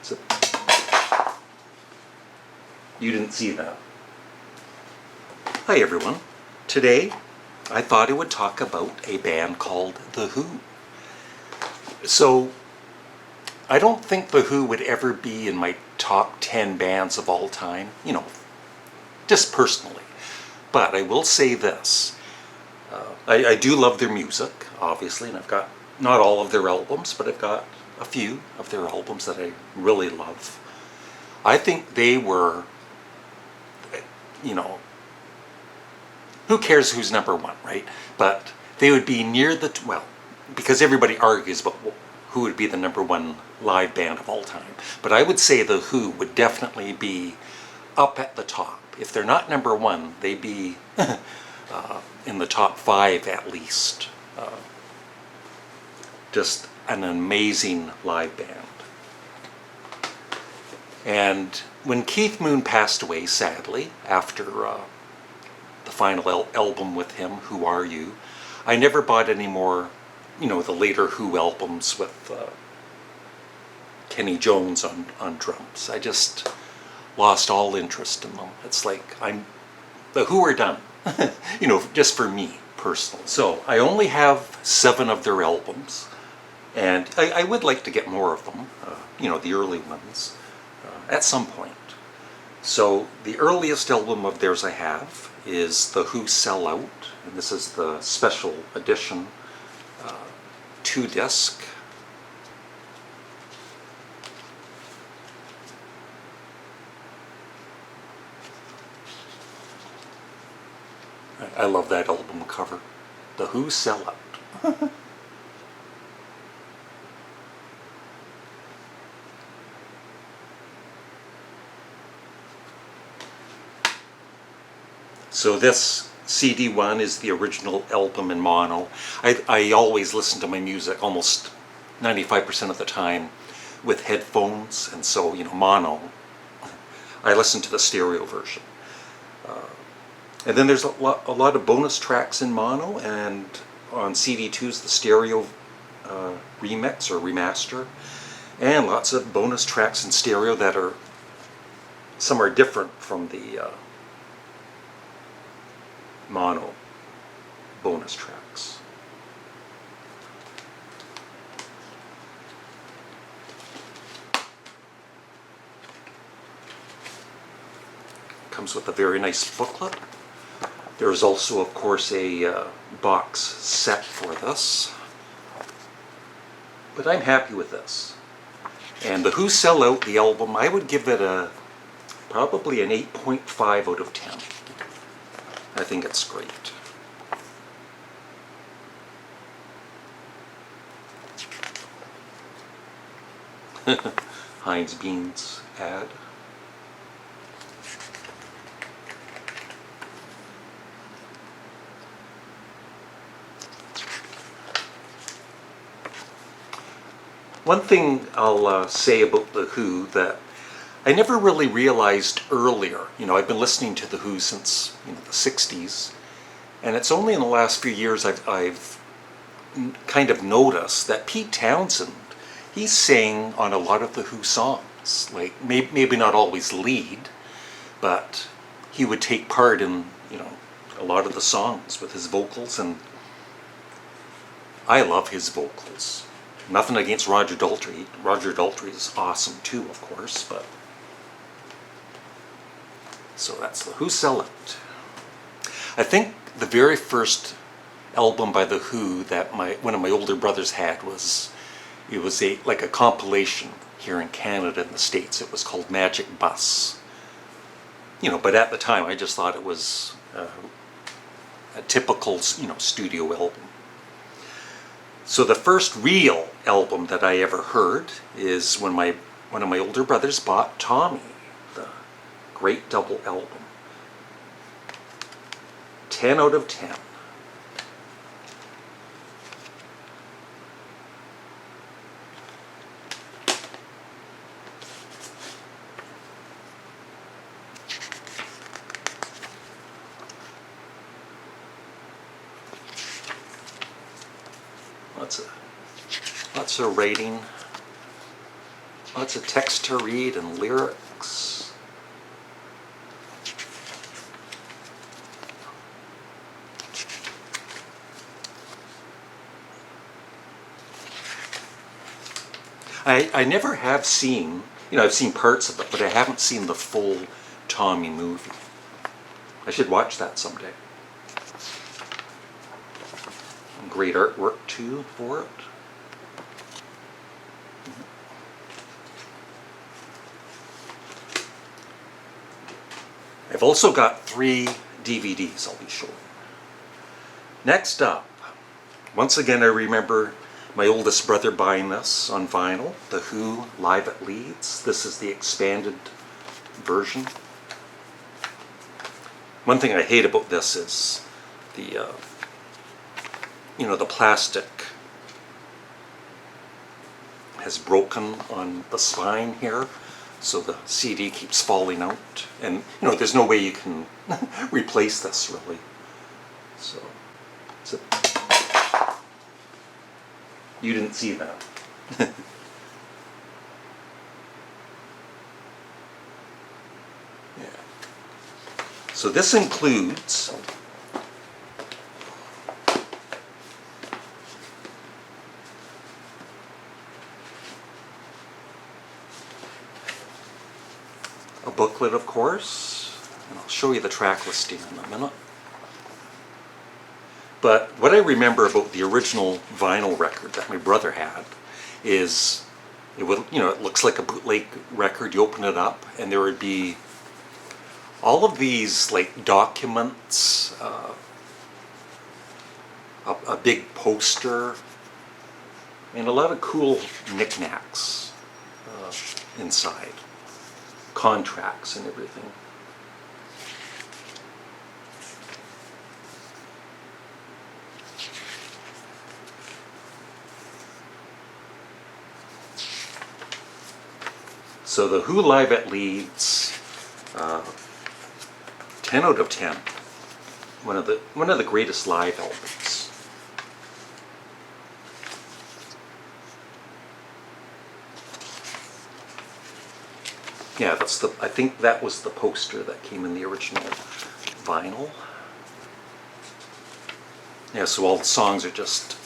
So, you didn't see that. Hi everyone. Today I thought I would talk about a band called The Who. So I don't think The Who would ever be in my top 10 bands of all time, you know, just personally. But I will say this. I do love their music, obviously, and I've got not all of their albums, but I've got a few of their albums that I really love. I think they were, you know, who cares who's number one, right? But they would be near the, well, because everybody argues about who would be the number one live band of all time. But I would say The Who would definitely be up at the top. If they're not number one, they'd be in the top 5 at least. Just an amazing live band. And when Keith Moon passed away, sadly, after the final album with him, Who Are You, I never bought any more, you know, the later Who albums with Kenny Jones on drums. I just lost all interest in them. It's like the Who are done, you know, just for me personally. So I only have 7 of their albums, and I would like to get more of them, you know, the early ones, at some point. So the earliest album of theirs I have is The Who Sell Out, and this is the special edition 2-disc. I love that album cover. The Who Sell Out. So this CD1 is the original album in mono. I always listen to my music almost 95% of the time with headphones, and so, you know, mono. I listen to the stereo version. And then there's a lot of bonus tracks in mono, and on CD2's the stereo remix or remaster, and lots of bonus tracks in stereo that are, some are different from the mono bonus tracks. Comes with a very nice booklet. There's also, of course, a box set for this. But I'm happy with this. And The Who Sell Out, the album, I would give it probably an 8.5 out of 10. I think it's great. Heinz Beans ad. One thing I'll say about The Who that I never really realized earlier, you know, I've been listening to The Who since, you know, the 60s, and it's only in the last few years I've kind of noticed that Pete Townsend, he sang on a lot of The Who songs, like maybe not always lead, but he would take part in, you know, a lot of the songs with his vocals, and I love his vocals. Nothing against Roger Daltrey. Roger Daltrey is awesome too, of course, but so that's The Who Sell Out. I think the very first album by The Who that one of my older brothers had was like a compilation here in Canada and the States. It was called Magic Bus. You know, but at the time I just thought it was a typical, you know, studio album. So the first real album that I ever heard is when one of my older brothers bought Tommy, the great double album. 10 out of 10. Lots of rating Lots of text to read and lyrics. I never have seen, I've seen parts of it, but I haven't seen the full Tommy movie. I should watch that someday. Great artwork too for it. I've also got 3 DVDs I'll be showing. Next up, once again I remember my oldest brother buying this on vinyl, The Who Live at Leeds. This is the expanded version. One thing I hate about this is the the plastic has broken on the spine here, so the CD keeps falling out, and there's no way you can replace this really. So you didn't see that. Yeah. So this includes a booklet, of course, and I'll show you the track listing in a minute. But what I remember about the original vinyl record that my brother had is it looks like a bootleg record. You open it up and there would be all of these like documents, a big poster, and a lot of cool knickknacks inside, contracts and everything. So the Who Live at Leeds, 10 out of 10. One of the greatest live albums. Yeah, I think that was the poster that came in the original vinyl. Yeah, so all the songs are just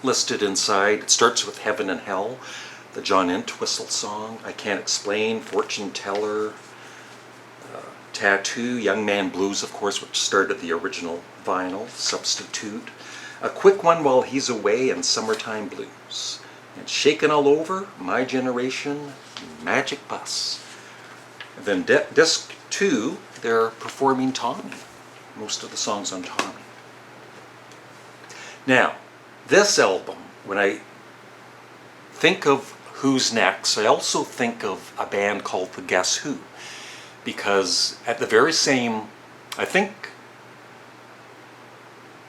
listed inside. It starts with Heaven and Hell, the John Entwistle song, I Can't Explain, Fortune Teller, Tattoo, Young Man Blues, of course, which started the original vinyl, Substitute, A Quick One While He's Away, and Summertime Blues. And Shaken All Over, My Generation, Magic Bus. And then disc 2, they're performing Tommy, most of the songs on Tommy. Now, this album, when I think of Who's Next, I also think of a band called the Guess Who, because at the very same, I think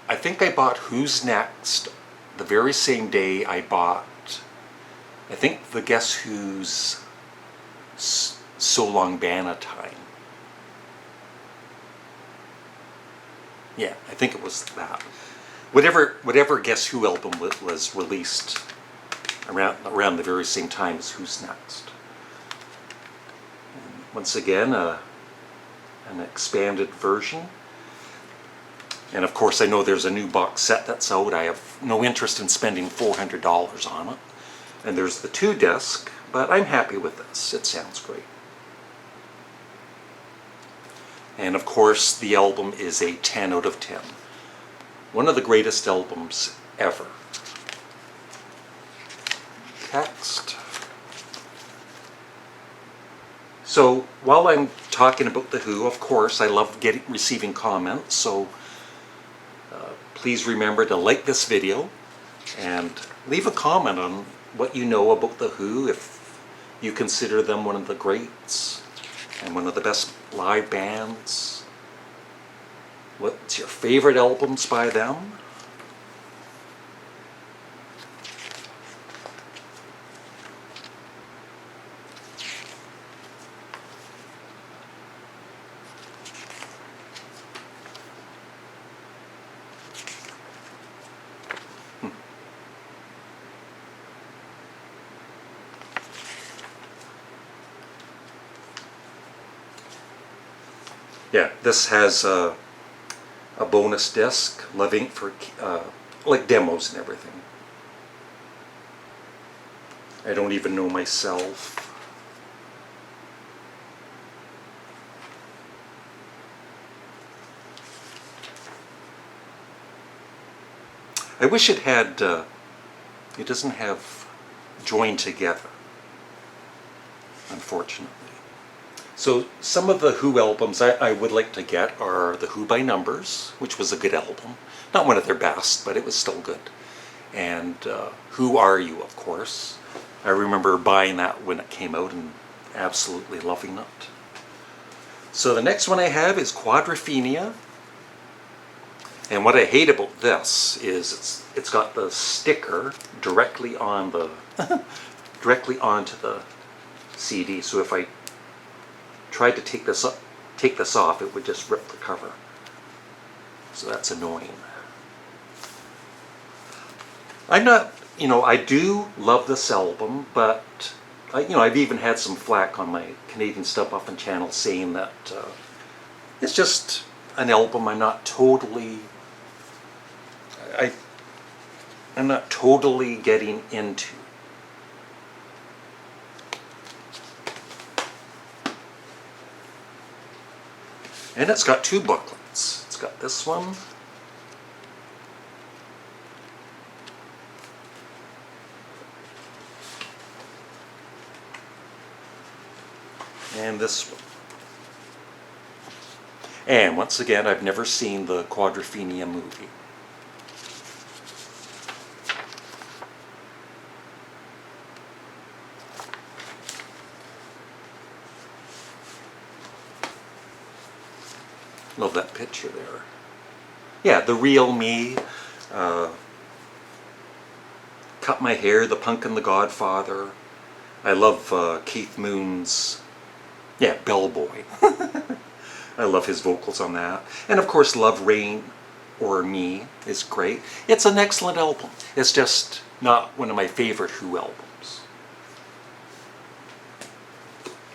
I bought Who's Next the very same day I bought, I think, the Guess Who's So Long Bannatyne. Yeah, I think it was that. Whatever Guess Who album was released around the very same time as Who's Next. And once again, an expanded version. And of course, I know there's a new box set that's out. I have no interest in spending $400 on it. And there's the 2 disc, but I'm happy with this. It sounds great. And of course, the album is a 10 out of 10. One of the greatest albums ever. Text. So while I'm talking about the Who, of course, I love receiving comments. So please remember to like this video and leave a comment on what you know about the Who, if you consider them one of the greats and one of the best live bands. What's your favorite albums by them? Yeah, this has a bonus disc, Love Inc. for like demos and everything. I don't even know myself. I wish it had, it doesn't have joined together, unfortunately. So some of the Who albums I would like to get are the Who by Numbers, which was a good album. Not one of their best, but it was still good. And Who Are You, of course. I remember buying that when it came out and absolutely loving it. So the next one I have is Quadrophenia. And what I hate about this is it's got the sticker directly on the directly onto the CD. So if I tried to take this off, it would just rip the cover. So that's annoying. I'm not, I do love this album, but I've even had some flack on my Canadian Studmuffin channel saying that it's just an album I'm not totally getting into. And it's got two booklets. It's got this one and this one. And once again, I've never seen the Quadrophenia movie. Love that picture there. Yeah, the real me. Cut my hair, the punk and the Godfather. I love Keith Moon's, Bellboy. I love his vocals on that. And of course, Love, Rain, or Me is great. It's an excellent album. It's just not one of my favorite Who albums.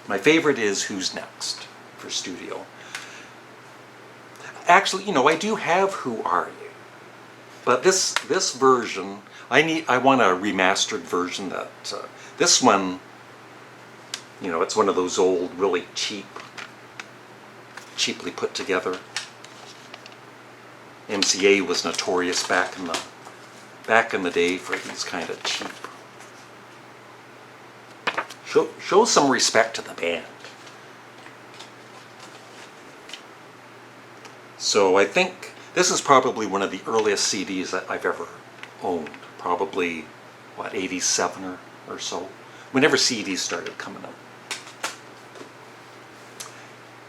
My favorite is Who's Next for studio. Actually, I do have Who Are You? But this version, I want a remastered version that, this one, it's one of those old, really cheaply put together. MCA was notorious back in the day for these kind of cheap. Show some respect to the band. So I think this is probably one of the earliest CDs that I've ever owned. Probably, 87 or so. Whenever CDs started coming out.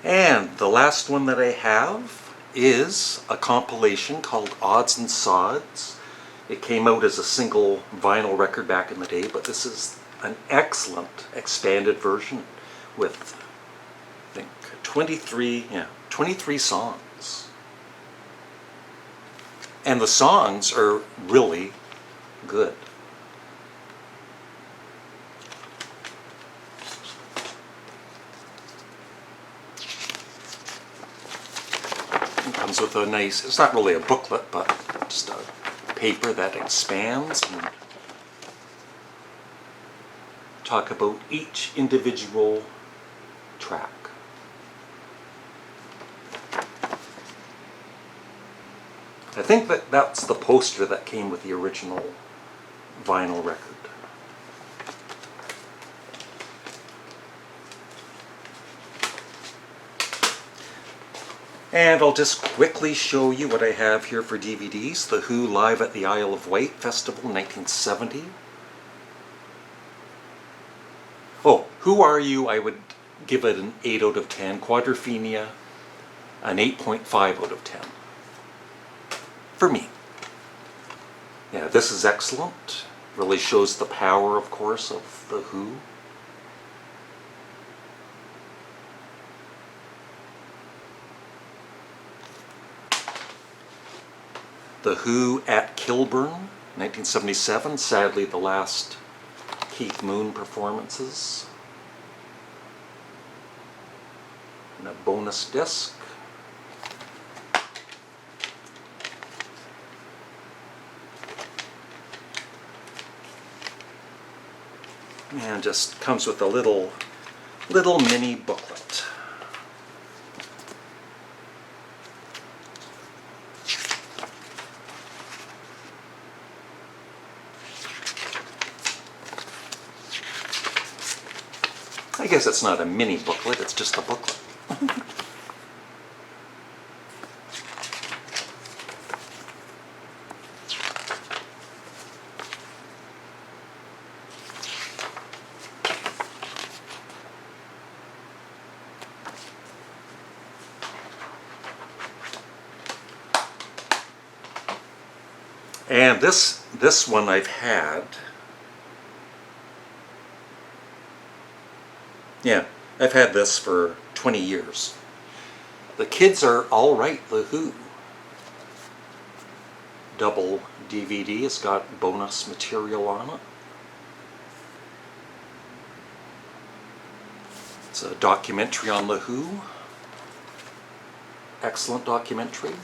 And the last one that I have is a compilation called Odds and Sods. It came out as a single vinyl record back in the day, but this is an excellent expanded version with, I think, 23 songs. And the songs are really good. It comes with a nice, it's not really a booklet, but just a paper that expands and talk about each individual track. I think that's the poster that came with the original vinyl record. And I'll just quickly show you what I have here for DVDs. The Who Live at the Isle of Wight Festival, 1970. Oh, Who Are You? I would give it an 8 out of 10. Quadrophenia, an 8.5 out of 10. For me. Yeah, this is excellent. Really shows the power, of course, of the Who. The Who at Kilburn, 1977. Sadly, the last Keith Moon performances. And a bonus disc. And just comes with a little mini booklet. I guess it's not a mini booklet, it's just a booklet. And this one I've had. Yeah, I've had this for 20 years. The Kids Are Alright, The Who. Double DVD, it's got bonus material on it. It's a documentary on The Who. Excellent documentary.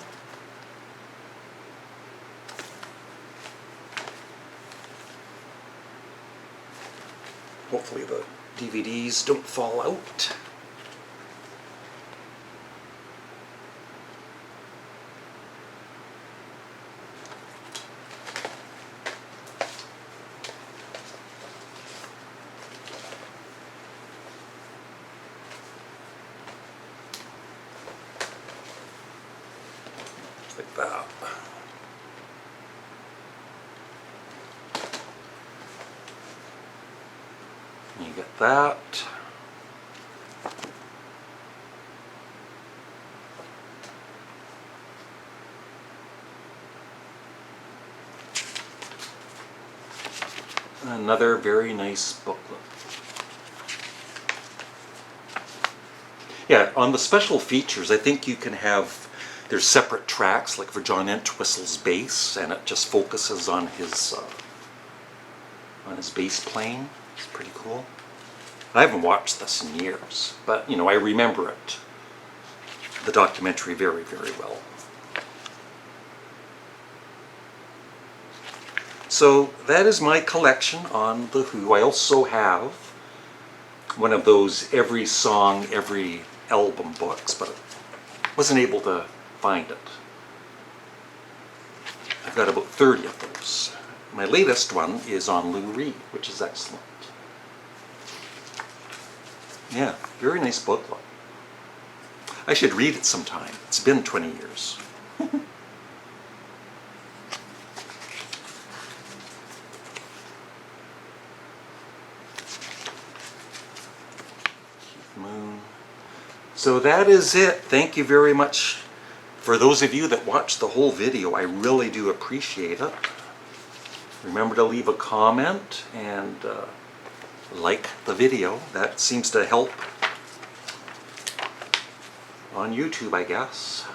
Hopefully the DVDs don't fall out. Like that. You get that. Another very nice booklet. Yeah, on the special features, I think you can have, there's separate tracks, like for John Entwistle's bass, and it just focuses on his bass playing. It's pretty cool. I haven't watched this in years, but you know, I remember it, the documentary, very, very well. So that is my collection on The Who. I also have one of those every song, every album books, but I wasn't able to find it. I've got about 30 of those. My latest one is on Lou Reed, which is excellent. Yeah, very nice booklet. I should read it sometime. It's been 20 years. Moon. So that is it. Thank you very much. For those of you that watched the whole video, I really do appreciate it. Remember to leave a comment and like the video. That seems to help on YouTube, I guess.